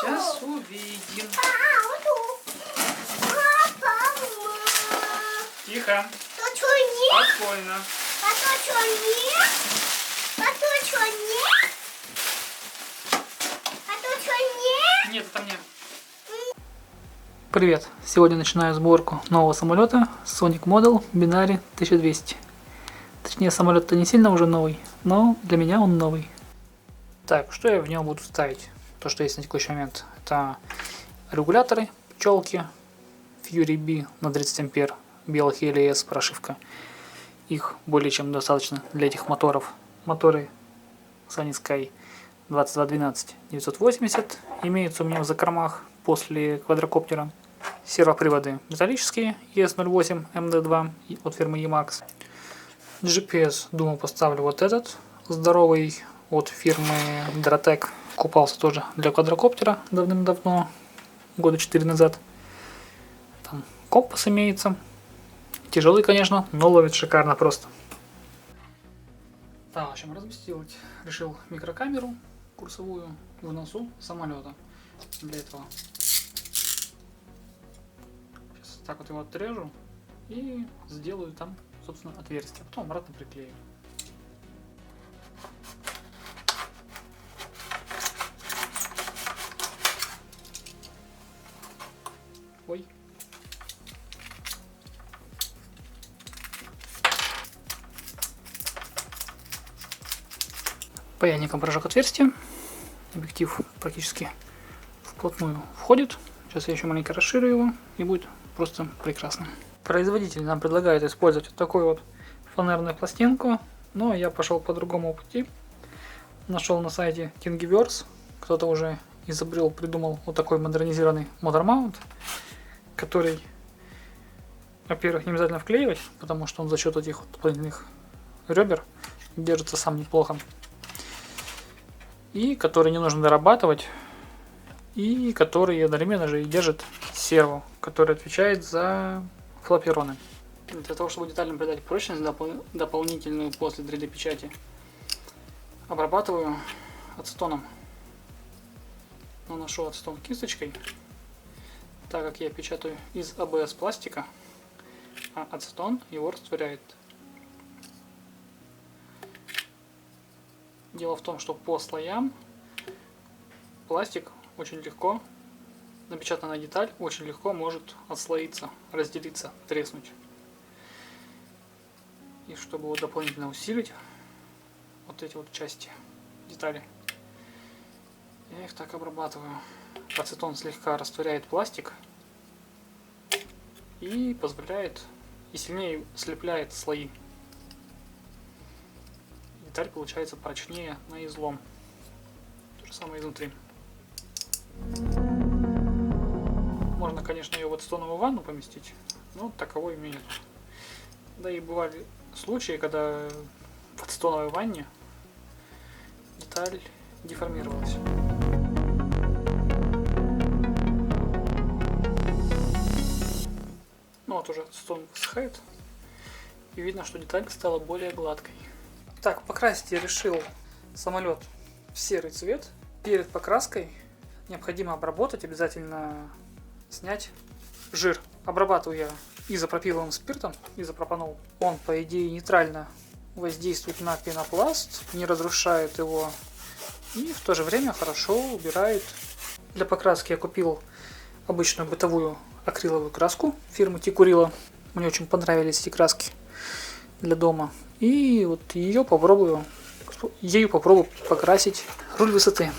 Сейчас увидим. Тихо. Спокойно. Нет, это мне. Привет! Сегодня начинаю сборку нового самолета Sonic Model Binary 1200. Точнее, самолет-то не сильно уже новый, но для меня он новый. Так, что я в нем буду ставить? То, что есть на текущий момент. Это регуляторы, пчелки, Fury B на 30 ампер, белых LS прошивка. Их более чем достаточно для этих моторов. Моторы Sunny Sky 2212-980 имеются у меня в закромах после квадрокоптера. Сервоприводы металлические ES08 MD2 от фирмы Emax. GPS, думаю, поставлю вот этот здоровый от фирмы Dratec. Купался тоже для квадрокоптера давным-давно, года 4 назад. Там компас имеется. Тяжелый, конечно, но ловит шикарно просто. Так, в общем, разместить решил микрокамеру курсовую в носу самолета. Для этого сейчас так вот его отрежу и сделаю там, собственно, отверстие. Потом обратно приклею. Ой. Паяльником прожег отверстие. Объектив практически вплотную входит. Сейчас я еще маленько расширю его, и будет просто прекрасно. Производитель нам предлагает использовать вот такую вот фанерную пластинку, но я пошел по другому пути. Нашел на сайте Thingiverse. Кто-то уже изобрел, придумал вот такой модернизированный мотор-маунт, который, во-первых, не обязательно вклеивать, потому что он за счет этих вот дополнительных ребер держится сам неплохо. И который не нужно дорабатывать, и который одновременно же и держит серво, который отвечает за флапероны. Для того, чтобы детально придать прочность дополнительную после 3D печати, обрабатываю ацетоном. Наношу ацетон кисточкой, так как я печатаю из АБС пластика, а ацетон его растворяет. Дело в том, что по слоям пластик очень легко, напечатанная деталь очень легко может отслоиться, разделиться, треснуть. И чтобы его дополнительно усилить, вот эти вот части детали, я их так обрабатываю. Ацетон слегка растворяет пластик и позволяет, и сильнее слепляет слои. Деталь получается прочнее на излом. То же самое изнутри. Можно, конечно, ее в ацетоновую ванну поместить, но таковой у меня нет. Да и бывали случаи, когда в ацетоновой ванне деталь деформировалась. Ну вот уже ацетон высыхает, и видно, что деталь стала более гладкой. Так, покрасить я решил самолет в серый цвет. Перед покраской необходимо обработать, обязательно снять жир. Обрабатываю я изопропиловым спиртом, изопропанол. Он, по идее, нейтрально воздействует на пенопласт, не разрушает его и в то же время хорошо убирает. Для покраски я купил обычную бытовую акриловую краску фирмы Tikkurila. Мне очень понравились эти краски для дома. И вот ею попробую покрасить руль высоты.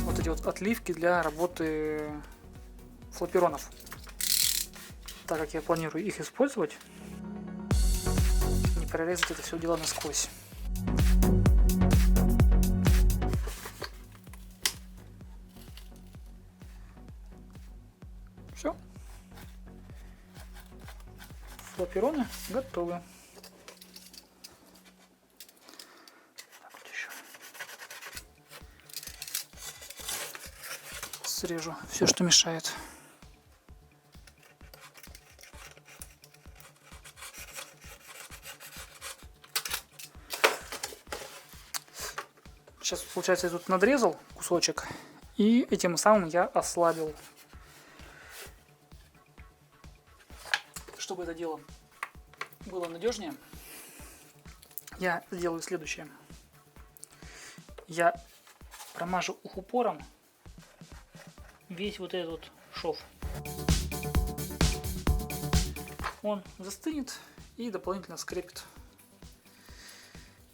Вот эти вот отливки для работы флаперонов. Так как я планирую их использовать, прорезать это все дело насквозь. Все. Флапероны готовы. Так, вот еще. срежу все, что мешает. Сейчас, получается, я тут надрезал кусочек, и этим самым я ослабил. Чтобы это дело было надежнее, я сделаю следующее. Я промажу ухупором весь вот этот вот шов. Он застынет и дополнительно скрепит.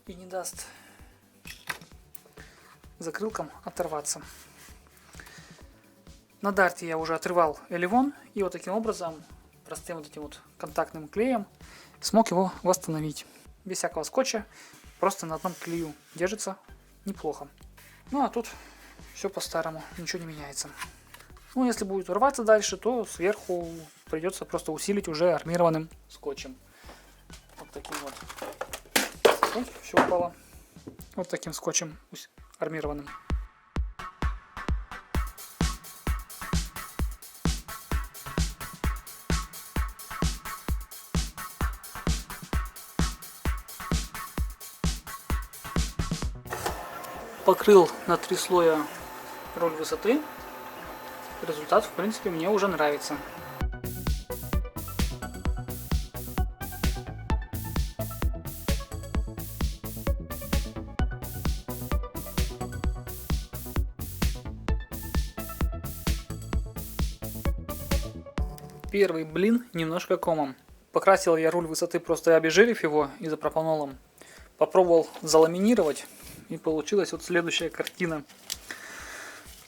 И не даст закрылкам оторваться. На дарте я уже отрывал элевон, и вот таким образом, простым вот этим вот контактным клеем, смог его восстановить. Без всякого скотча, просто на одном клею держится неплохо. Ну а тут все по-старому, ничего не меняется. Ну, если будет рваться дальше, то сверху придется просто усилить уже армированным скотчем. Вот таким вот. Ой, все упало. Вот таким скотчем армированным. Покрыл на 3 слоя руль высоты. Результат, в принципе, мне уже нравится. Первый блин немножко комом. Покрасил я руль высоты, просто обезжирив его изопропанолом. Попробовал заламинировать, и получилась вот следующая картина.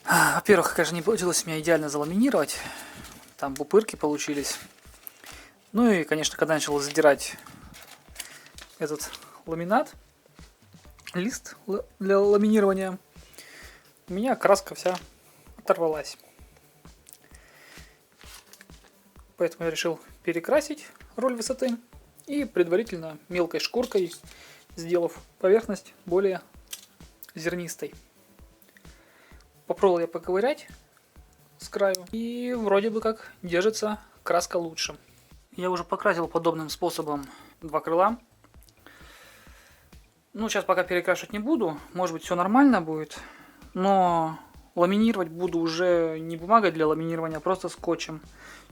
Во-первых, конечно, не получилось у меня идеально заламинировать. Там пупырки получились. Ну и, конечно, когда начал задирать этот ламинат, лист для ламинирования, у меня краска вся оторвалась. Поэтому я решил перекрасить руль высоты и предварительно мелкой шкуркой, сделав поверхность более зернистой. Попробовал я поковырять с краю, и вроде бы как держится краска лучше. Я уже покрасил подобным способом 2 крыла. Ну, сейчас пока перекрашивать не буду, может быть все нормально будет, но ламинировать буду уже не бумагой для ламинирования, а просто скотчем.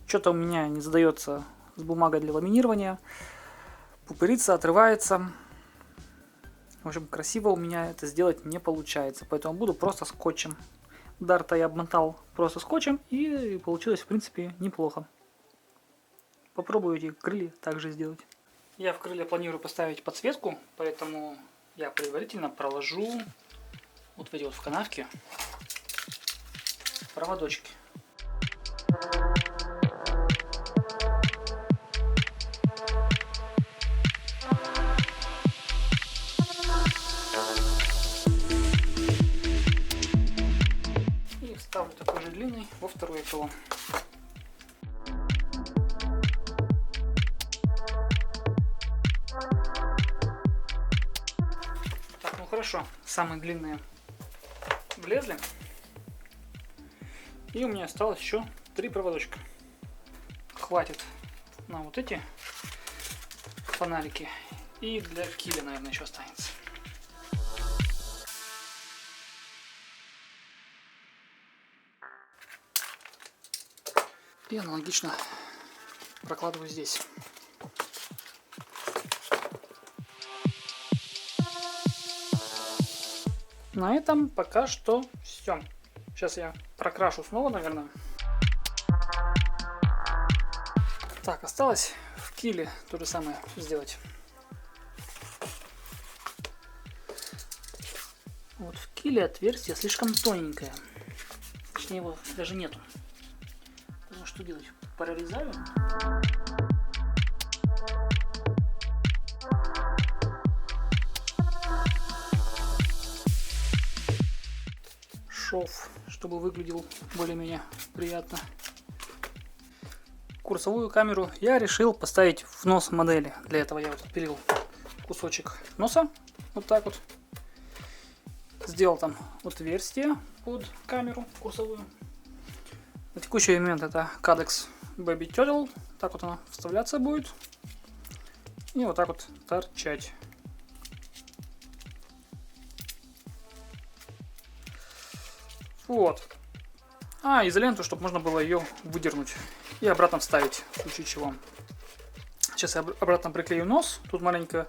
Что-то у меня не задается с бумагой для ламинирования, пупырится, отрывается. В общем, красиво у меня это сделать не получается, поэтому буду просто скотчем. Дарта я обмотал просто скотчем, и получилось, в принципе, неплохо. Попробую эти крылья также сделать. Я в крылья планирую поставить подсветку, поэтому я предварительно проложу вот в эти вот в канавки проводочки. И вставлю такой же длинный во второе крыло. Так, ну хорошо, самые длинные влезли. И у меня осталось еще 3 проводочка. Хватит на вот эти фонарики. И для киля, наверное, еще останется. И аналогично прокладываю здесь. На этом пока что все. Сейчас я прокрашу снова, наверное. Так, осталось в киле то же самое сделать. Вот в киле отверстие слишком тоненькое. Точнее, его даже нету. Ну что делать? Прорезаю. Шов, чтобы выглядел более-менее приятно. Курсовую камеру я решил поставить в нос модели. Для этого я вот отпилил кусочек носа, вот так вот. Сделал там отверстие под камеру курсовую. На текущий момент это Cadex Baby Turtle. Так вот она вставляться будет. И вот так вот торчать. Вот. Изоленту, чтобы можно было ее выдернуть и обратно вставить, в случае чего. Сейчас я обратно приклею нос. Тут маленько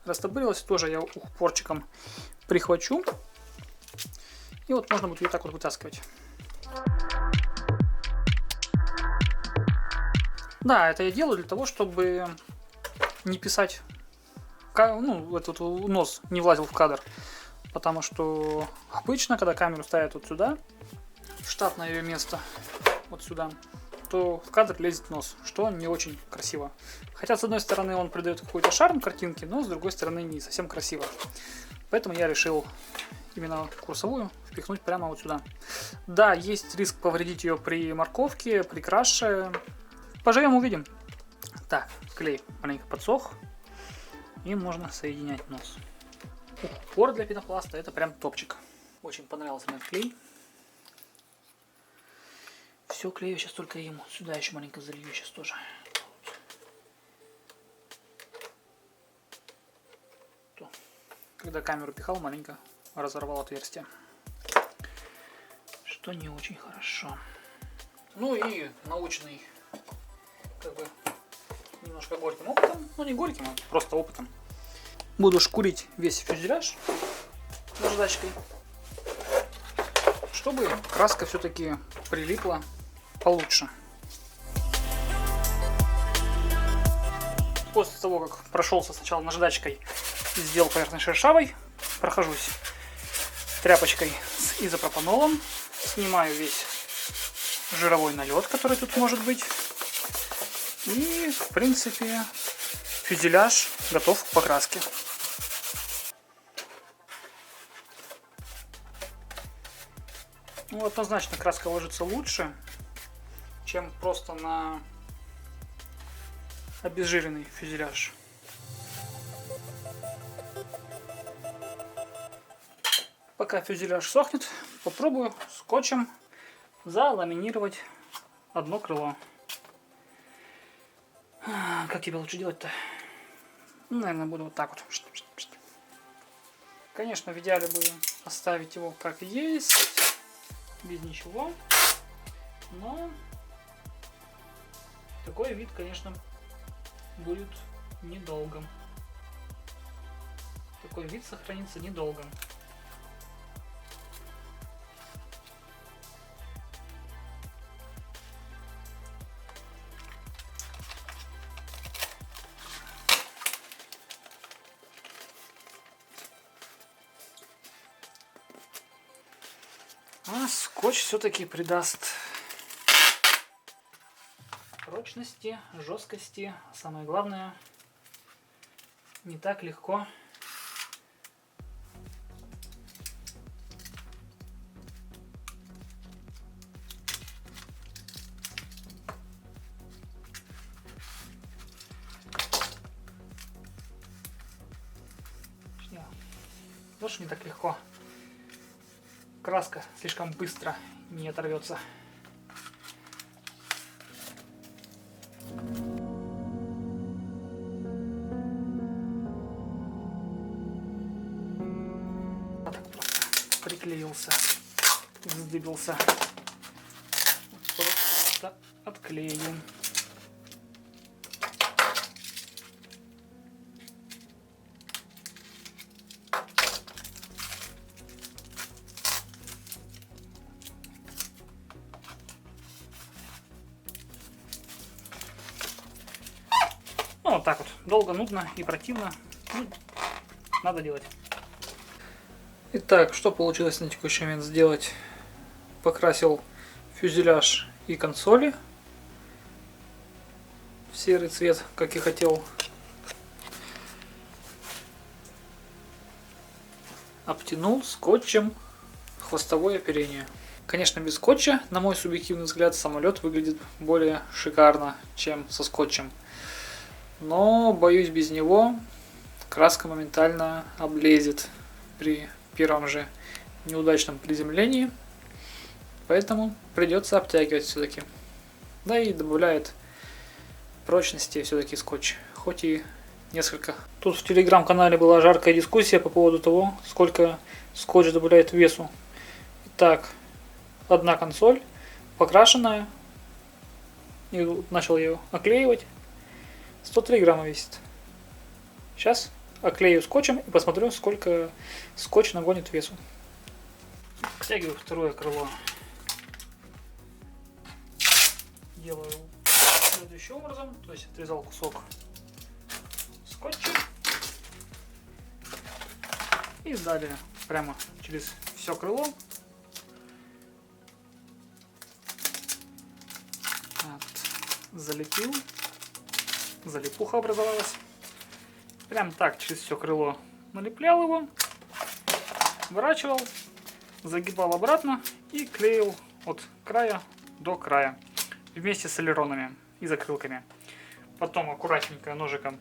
растопырилось. Тоже я упорчиком прихвачу. И вот можно будет ее так вот вытаскивать. Да, это я делаю для того, чтобы не писать, этот нос не влазил в кадр. Потому что обычно, когда камеру ставят вот сюда, в штатное ее место, вот сюда, то в кадр лезет нос, что не очень красиво. Хотя, с одной стороны, он придает какой-то шарм картинке, но с другой стороны, не совсем красиво. Поэтому я решил именно курсовую впихнуть прямо вот сюда. Да, есть риск повредить ее при морковке, при краше. Поживем, увидим. Так, клей маленько подсох. И можно соединять нос. Упор для пенопласта — это прям топчик. Очень понравился мне клей. Все клею сейчас только ему. Сюда еще маленько залью сейчас тоже. Когда камеру пихал, маленько разорвал отверстие. Что не очень хорошо. Ну и научный, немножко горьким опытом. Ну не горьким, а просто опытом. Буду шкурить весь фюзеляж наждачкой, чтобы краска все-таки прилипла получше. После того, как прошелся сначала наждачкой и сделал поверхность шершавой, прохожусь тряпочкой с изопропанолом, снимаю весь жировой налет, который тут может быть. И, в принципе, фюзеляж готов к покраске. Ну, однозначно краска ложится лучше, чем просто на обезжиренный фюзеляж. Пока фюзеляж сохнет, попробую скотчем заламинировать одно крыло. Как тебе лучше делать-то? Наверное, буду вот так вот. Конечно, в идеале бы оставить его как есть, без ничего. Но такой вид, конечно, будет недолго. Такой вид сохранится недолго. А скотч все-таки придаст прочности, жесткости. Самое главное, не так легко не так легко. Краска слишком быстро не оторвется. Вот так просто приклеился, вздыбился. Просто отклею. Ну, вот так вот. Долго, нудно и противно. Ну, надо делать. Итак, что получилось на текущий момент сделать? Покрасил фюзеляж и консоли в серый цвет, как и хотел. Обтянул скотчем хвостовое оперение. Конечно, без скотча, на мой субъективный взгляд, самолет выглядит более шикарно, чем со скотчем. Но, боюсь, без него краска моментально облезет при первом же неудачном приземлении. Поэтому придется обтягивать все-таки. Да и добавляет прочности все-таки скотч. Хоть и несколько. Тут в телеграм-канале была жаркая дискуссия по поводу того, сколько скотч добавляет весу. Итак, одна консоль покрашенная. И начал ее оклеивать. 103 грамма весит. Сейчас оклею скотчем и посмотрю, сколько скотч нагонит весу. Втягиваю второе крыло. Делаю следующим образом. То есть отрезал кусок скотча. И далее прямо через все крыло. Вот. Залепил. Залипуха образовалась. Прям так через все крыло налеплял его. Выворачивал. Загибал обратно и клеил от края до края. Вместе с элеронами и закрылками. Потом аккуратненько ножиком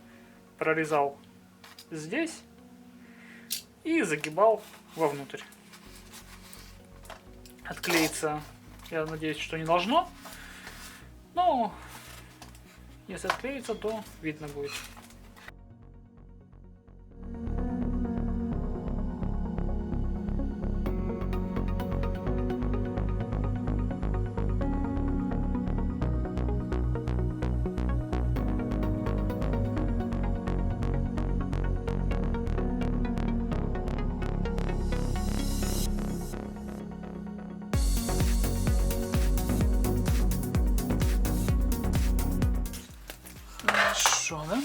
прорезал здесь. И загибал вовнутрь. Отклеиться, я надеюсь, что не должно. Но если отклеится, то видно будет. Хорошо, да?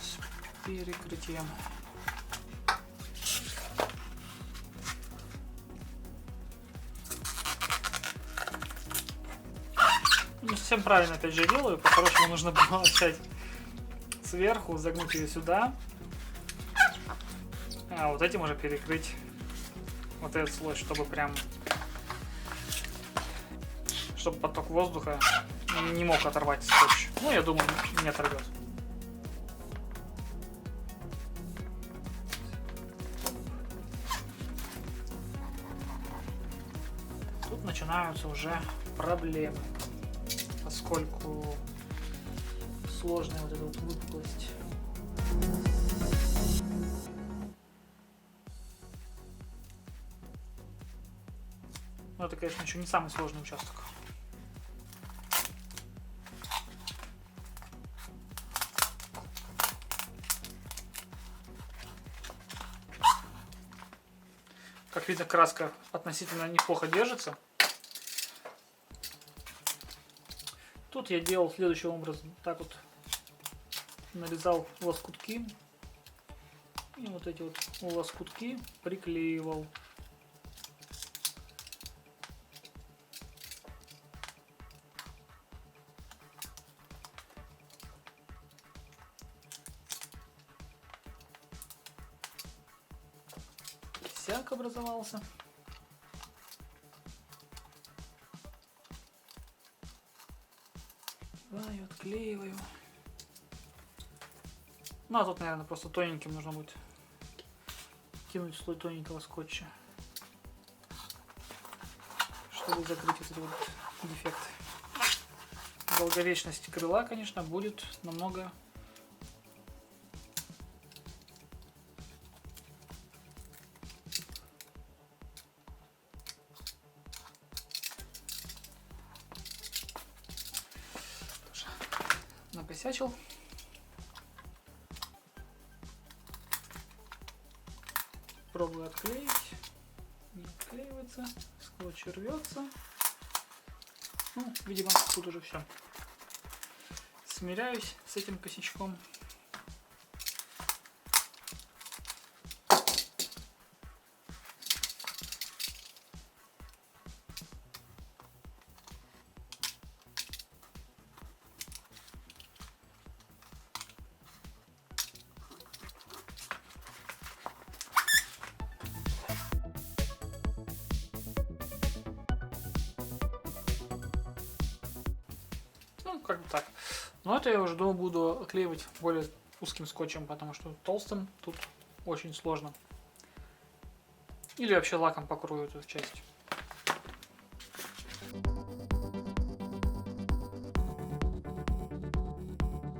С перекрытием. Не совсем правильно опять же делаю. По-хорошему нужно было начать сверху, загнуть ее сюда. А вот этим уже перекрыть вот этот слой, чтобы прям... чтобы поток воздуха не мог оторвать скотч. Ну, я думаю, не оторвет. Тут начинаются уже проблемы, поскольку сложная вот эта вот выпуклость. Но это, конечно, еще не самый сложный участок. Как видно, краска относительно неплохо держится. Тут я делал следующим образом. Так вот нарезал лоскутки. И вот эти вот лоскутки приклеивал. Кисяк образовался. Отклеиваю. Ну а тут, наверное, просто тоненьким нужно будет кинуть слой тоненького скотча, чтобы закрыть вот эти вот дефекты. Долговечность крыла, конечно, будет намного накосячил. Пробую отклеить. Не отклеивается. Скотч рвется. Ну, видимо, тут уже все. Смиряюсь с этим косячком. Ну, как бы так. Но это я уже дома буду оклеивать более узким скотчем, потому что толстым тут очень сложно. Или вообще лаком покрою эту часть.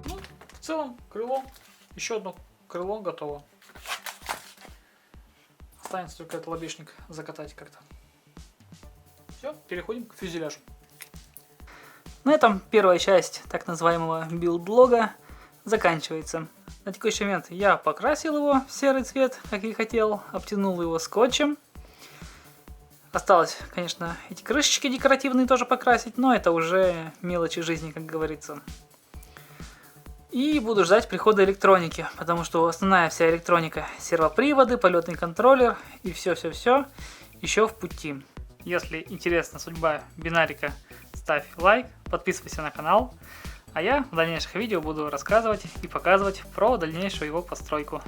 Ну, в целом, крыло, еще одно крыло готово. Останется только этот лобешник закатать как-то. Все, переходим к фюзеляжу. На этом первая часть так называемого билд-блога заканчивается. На текущий момент я покрасил его в серый цвет, как и хотел, обтянул его скотчем. Осталось, конечно, эти крышечки декоративные тоже покрасить, но это уже мелочи жизни, как говорится. И буду ждать прихода электроники, потому что основная вся электроника, сервоприводы, полетный контроллер и все-все-все еще в пути. Если интересна судьба бинарика, ставь лайк, подписывайся на канал, а я в дальнейших видео буду рассказывать и показывать про дальнейшую его постройку.